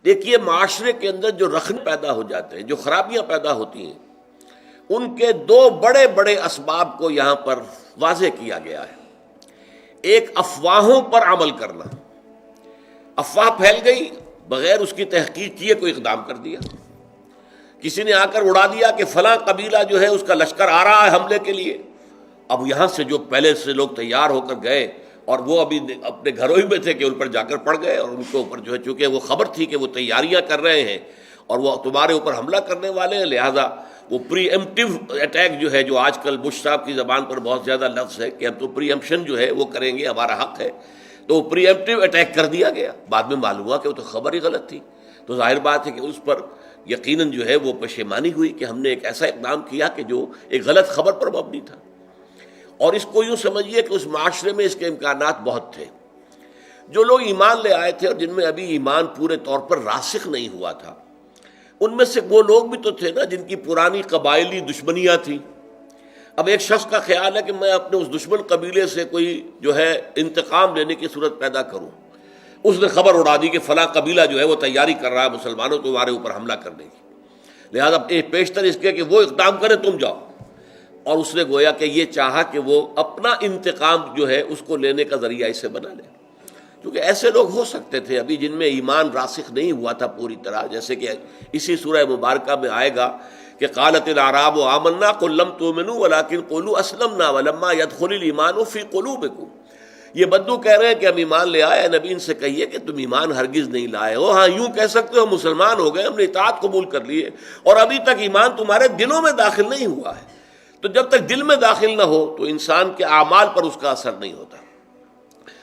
دیکھیے معاشرے کے اندر جو رخنے پیدا ہو جاتے ہیں، جو خرابیاں پیدا ہوتی ہیں، ان کے دو بڑے بڑے اسباب کو یہاں پر واضح کیا گیا ہے۔ ایک افواہوں پر عمل کرنا، افواہ پھیل گئی، بغیر اس کی تحقیق کیے کوئی اقدام کر دیا، کسی نے آ کر اڑا دیا کہ فلاں قبیلہ جو ہے اس کا لشکر آ رہا ہے حملے کے لیے۔ اب یہاں سے جو پہلے سے لوگ تیار ہو کر گئے اور وہ ابھی اپنے گھروں ہی میں تھے کہ ان پر جا کر پڑ گئے، اور ان کے اوپر جو ہے چونکہ وہ خبر تھی کہ وہ تیاریاں کر رہے ہیں اور وہ تمہارے اوپر حملہ کرنے والے ہیں، لہٰذا وہ پری ایمپٹیو اٹیک جو ہے، جو آج کل بش صاحب کی زبان پر بہت زیادہ لفظ ہے کہ ہم تو پری ایمپشن جو ہے وہ کریں گے، ہمارا حق ہے، تو وہ پری ایمپٹیو اٹیک کر دیا گیا۔ بعد میں معلوم ہوا کہ وہ تو خبر ہی غلط تھی، تو ظاہر بات ہے کہ اس پر یقیناً جو ہے وہ پشیمانی ہوئی کہ ہم نے ایک ایسا اقدام کیا کہ جو ایک غلط خبر پر مبنی تھا۔ اور اس کو یوں سمجھیے کہ اس معاشرے میں اس کے امکانات بہت تھے۔ جو لوگ ایمان لے آئے تھے اور جن میں ابھی ایمان پورے طور پر راسخ نہیں ہوا تھا، ان میں سے وہ لوگ بھی تو تھے نا جن کی پرانی قبائلی دشمنیاں تھیں۔ اب ایک شخص کا خیال ہے کہ میں اپنے اس دشمن قبیلے سے کوئی جو ہے انتقام لینے کی صورت پیدا کروں، اس نے خبر اڑا دی کہ فلاں قبیلہ جو ہے وہ تیاری کر رہا ہے مسلمانوں تمہارے اوپر حملہ کرنے کی، لہذا پیشتر اس کے کہ وہ اقدام کرے، تم جاؤ۔ اور اس نے گویا کہ یہ چاہا کہ وہ اپنا انتقام جو ہے اس کو لینے کا ذریعہ اسے بنا لے، کیونکہ ایسے لوگ ہو سکتے تھے ابھی جن میں ایمان راسخ نہیں ہوا تھا پوری طرح، جیسے کہ اسی سورہ مبارکہ میں آئے گا کہ قالت الاعراب آمنا قل لم تؤمنوا ولکن قولوا اسلمنا ولما يدخل الايمان في قلوبكم۔ یہ بدو کہہ رہے ہیں کہ ہم ایمان لے آئے، نبی ان سے کہیے کہ تم ایمان ہرگز نہیں لائے ہو، ہاں یوں کہہ سکتے ہو مسلمان ہو گئے، ہم نے اطاعت قبول کر لیے، اور ابھی تک ایمان تمہارے دلوں میں داخل نہیں ہوا ہے۔ تو جب تک دل میں داخل نہ ہو تو انسان کے اعمال پر اس کا اثر نہیں ہوتا۔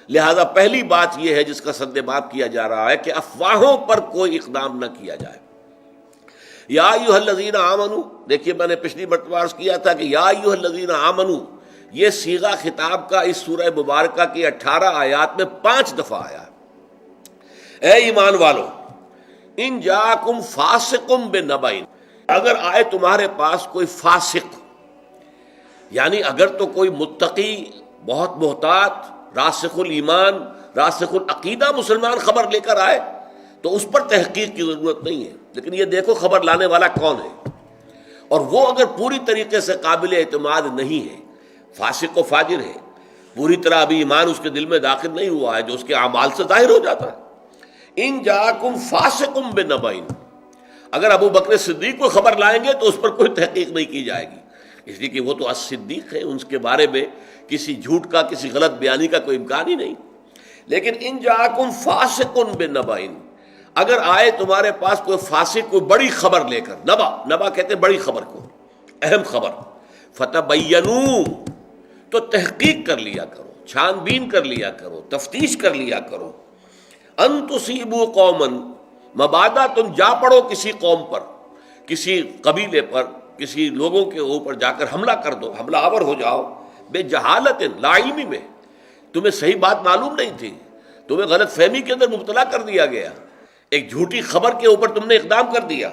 لہذا پہلی بات یہ ہے جس کا سد باب کیا جا رہا ہے کہ افواہوں پر کوئی اقدام نہ کیا جائے۔ یا ایھا الذین آمنوا، دیکھیے میں نے پچھلی مرتبہ عرض کیا تھا کہ یا ایھا الذین آمنوا یہ صیغہ خطاب کا اس سورہ مبارکہ کی 18 آیات میں 5 دفعہ آیا ہے۔ اے ایمان والو، ان جاءکم فاسق بنبأ، اگر آئے تمہارے پاس کوئی فاسق، یعنی اگر تو کوئی متقی، بہت محتاط، راسخ الایمان، راسخ العقیدہ مسلمان خبر لے کر آئے تو اس پر تحقیق کی ضرورت نہیں ہے، لیکن یہ دیکھو خبر لانے والا کون ہے، اور وہ اگر پوری طریقے سے قابل اعتماد نہیں ہے، فاسق و فاجر ہے، پوری طرح ابھی ایمان اس کے دل میں داخل نہیں ہوا ہے جو اس کے اعمال سے ظاہر ہو جاتا ہے۔ ان جاءکم فاسق بنبأ، اگر ابو بکر صدیق کو خبر لائیں گے تو اس پر کوئی تحقیق نہیں کی جائے گی، اس لیے کہ وہ تو الصدیق ہے، ان کے بارے میں کسی جھوٹ کا، کسی غلط بیانی کا کوئی امکان ہی نہیں۔ لیکن ان جاءکم فاسق بنبأ، اگر آئے تمہارے پاس کوئی فاسق، کوئی بڑی خبر لے کر، نبا کہتے ہیں بڑی خبر کو، اہم خبر، فتبینوا، تو تحقیق کر لیا کرو، چھان بین کر لیا کرو، تفتیش کر لیا کرو، ان تصیبوا قوما، مبادا تم جا پڑو کسی قوم پر، کسی قبیلے پر، کسی لوگوں کے اوپر جا کر حملہ کر دو، حملہ آور ہو جاؤ، بے جہالت، لا علمی میں، تمہیں صحیح بات معلوم نہیں تھی، تمہیں غلط فہمی کے اندر مبتلا کر دیا گیا، ایک جھوٹی خبر کے اوپر تم نے اقدام کر دیا،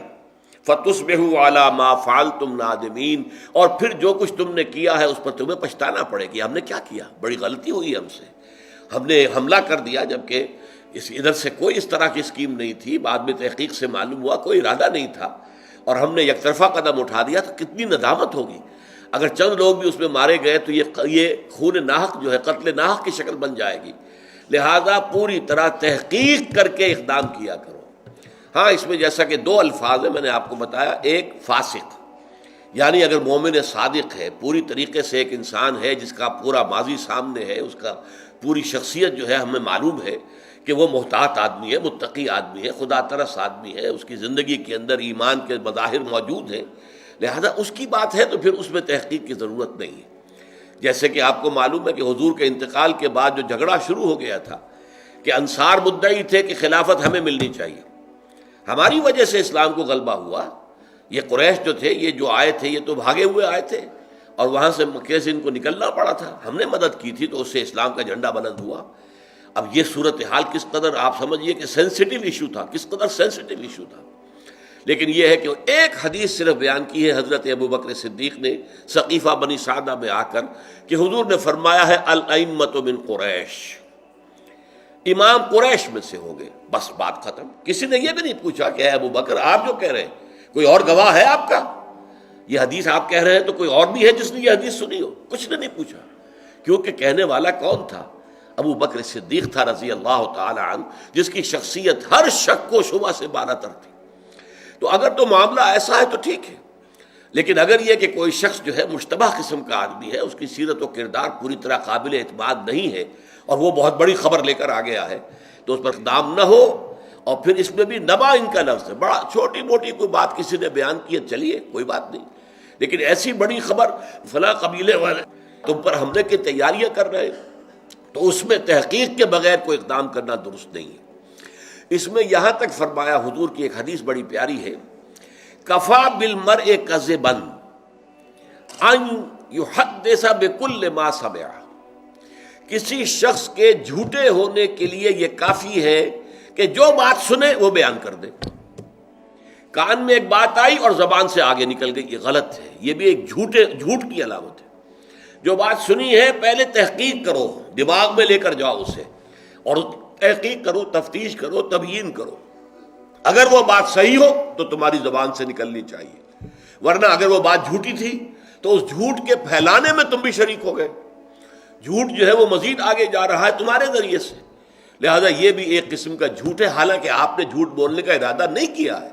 فتصبحوا علی ما فعلتم نادمین، اور پھر جو کچھ تم نے کیا ہے اس پر تمہیں پچھتانا پڑے گی، ہم نے کیا کیا، بڑی غلطی ہوئی ہم سے، ہم نے حملہ کر دیا جبکہ ادھر سے کوئی اس طرح کی اسکیم نہیں تھی، بعد میں تحقیق سے معلوم ہوا کوئی ارادہ نہیں تھا، اور ہم نے یک طرفہ قدم اٹھا دیا، تو کتنی ندامت ہوگی۔ اگر چند لوگ بھی اس میں مارے گئے تو یہ خون ناحق جو ہے، قتل ناحق کی شکل بن جائے گی، لہذا پوری طرح تحقیق کر کے اقدام کیا کرو۔ ہاں اس میں جیسا کہ 2 الفاظ ہیں، میں نے آپ کو بتایا، ایک فاسق، یعنی اگر مومن صادق ہے، پوری طریقے سے ایک انسان ہے جس کا پورا ماضی سامنے ہے، اس کا پوری شخصیت جو ہے ہمیں معلوم ہے کہ وہ محتاط آدمی ہے، متقی آدمی ہے، خدا ترس آدمی ہے، اس کی زندگی کے اندر ایمان کے مظاہر موجود ہیں، لہذا اس کی بات ہے تو پھر اس میں تحقیق کی ضرورت نہیں ہے۔ جیسے کہ آپ کو معلوم ہے کہ حضور کے انتقال کے بعد جو جھگڑا شروع ہو گیا تھا کہ انصار مدعی تھے کہ خلافت ہمیں ملنی چاہیے، ہماری وجہ سے اسلام کو غلبہ ہوا، یہ قریش جو تھے، یہ جو آئے تھے، یہ تو بھاگے ہوئے آئے تھے اور وہاں سے مکے سے ان کو نکلنا پڑا تھا، ہم نے مدد کی تھی تو اس سے اسلام کا جھنڈا بلند ہوا۔ اب یہ صورتحال کس قدر آپ سمجھیے کہ سینسٹیو ایشو تھا، کس قدر سینسٹیو ایشو تھا، لیکن یہ ہے کہ ایک حدیث صرف بیان کی ہے حضرت ابو بکر صدیق نے ثقیفہ بنی سعدہ میں آ کر کہ حضور نے فرمایا ہے الائمۃ من قریش، امام قریش میں سے ہوں گے، بس بات ختم۔ کسی نے یہ بھی نہیں پوچھا کہ اے ابو بکر آپ جو کہہ رہے ہیں کوئی اور گواہ ہے آپ کا، یہ حدیث آپ کہہ رہے ہیں تو کوئی اور بھی ہے جس نے یہ حدیث سنی ہو؟ کچھ نے نہیں پوچھا، کیونکہ کہنے والا کون تھا؟ ابو بکر صدیق تھا رضی اللہ تعالی عنہ، جس کی شخصیت ہر شک و شبہ سے بالاتر تھی۔ تو اگر تو معاملہ ایسا ہے تو ٹھیک ہے، لیکن اگر یہ کہ کوئی شخص جو ہے مشتبہ قسم کا آدمی ہے، اس کی سیرت و کردار پوری طرح قابل اعتماد نہیں ہے، اور وہ بہت بڑی خبر لے کر آ گیا ہے، تو اس پر اقدام نہ ہو۔ اور پھر اس میں بھی نبا ان کا لفظ ہے، بڑا چھوٹی موٹی کوئی بات کسی نے بیان کی ہے، چلیے کوئی بات نہیں، لیکن ایسی بڑی خبر فلاں قبیلے والے تم پر حملے کی تیاریاں کر رہے ہیں، تو اس میں تحقیق کے بغیر کوئی اقدام کرنا درست نہیں ہے۔ اس میں یہاں تک فرمایا، حضور کی ایک حدیث بڑی پیاری ہے، کفا بالمرء کذبا ان یحدث بکل ما سمع، کسی شخص کے جھوٹے ہونے کے لیے یہ کافی ہے کہ جو بات سنے وہ بیان کر دے۔ کان میں ایک بات آئی اور زبان سے آگے نکل گئی، یہ غلط ہے، یہ بھی ایک جھوٹ کی علامت ہے۔ جو بات سنی ہے پہلے تحقیق کرو، دماغ میں لے کر جاؤ اسے، اور تحقیق کرو، تفتیش کرو، تبیین کرو۔ اگر وہ بات صحیح ہو تو تمہاری زبان سے نکلنی چاہیے، ورنہ اگر وہ بات جھوٹی تھی تو اس جھوٹ کے پھیلانے میں تم بھی شریک ہو گئے۔ جھوٹ جو ہے وہ مزید آگے جا رہا ہے تمہارے ذریعے سے، لہذا یہ بھی ایک قسم کا جھوٹ ہے، حالانکہ آپ نے جھوٹ بولنے کا ارادہ نہیں کیا ہے،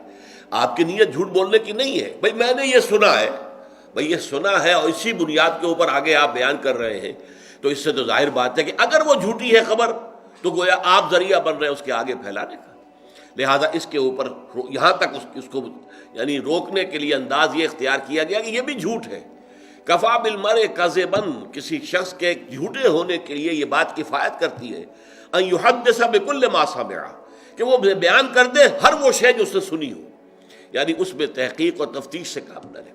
آپ کی نیت جھوٹ بولنے کی نہیں ہے۔ بھئی میں نے یہ سنا ہے، بھئی یہ سنا ہے، اور اسی بنیاد کے اوپر آگے آپ بیان کر رہے ہیں، تو اس سے تو ظاہر بات ہے کہ اگر وہ جھوٹی ہے خبر تو گویا آپ ذریعہ بن رہے ہیں اس کے آگے پھیلانے کا۔ لہذا اس کے اوپر یہاں تک اس کو یعنی روکنے کے لیے انداز یہ اختیار کیا گیا کہ یہ بھی جھوٹ ہے۔ کفا بالمرء کذبا، کسی شخص کے جھوٹے ہونے کے لیے یہ بات کفایت کرتی ہے، ان یحدث بکل ما سمع، کہ وہ بیان کر دے ہر وہ شے جو اس نے سنی ہو، یعنی اس میں تحقیق اور تفتیش سے کام نہ لے۔